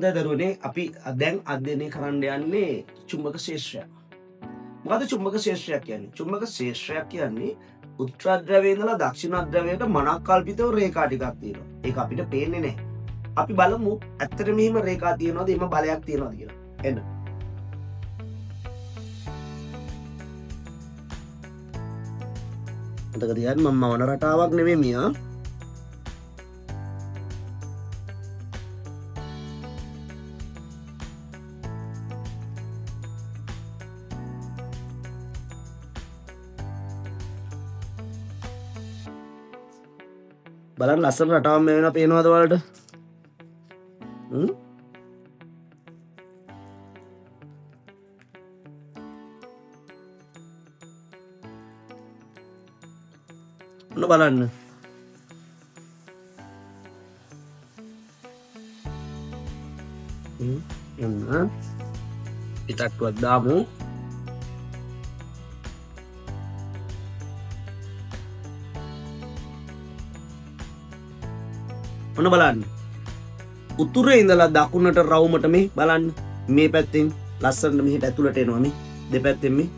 දැන් දරුවනේ අපි දැන් අධ්‍යයනය කරන්න යන්නේ චුම්බක ශේෂ්ත්‍රය. මොකද චුම්බක ශේෂ්ත්‍රයක් කියන්නේ? චුම්බක ශේෂ්ත්‍රයක් කියන්නේ උත්තරද්‍රවයේ ඉඳලා දක්ෂිණද්‍රවයට මනක්කල්පිතව රේඛා ටිකක් තියෙනවා. ඒක අපිට පේන්නේ නැහැ. අපි බලමු ඇත්තට මෙහිම රේඛා තියෙනවද? එහෙම බලයක් තියෙනවද කියලා. එන්න. මතක තියාගන්න මම මවන රටාවක් නෙමෙයි මියා. බලන්න ලස්සන රටාවක් මේ වෙනවා පේනවද ඔයාලට? ඔන්න බලන්න. එන්න පිටට්ටුවක් දාමු. ඔන්න බලන්න. උතුරේ ඉඳලා දකුණට රවුමට මේ බලන්න. මේ පැත්තෙන් ලස්සනට මෙහෙට ඇතුළට එනවා මේ. දෙපැත්තෙන් මේ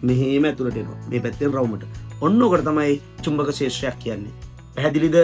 මෙහෙම ඇතුළට එනවා. මේ පැත්තෙන් රවුමට. ඔන්න ඔකට තමයි චුම්බක ශේෂ්ත්‍රයක් කියන්නේ. පැහැදිලිද?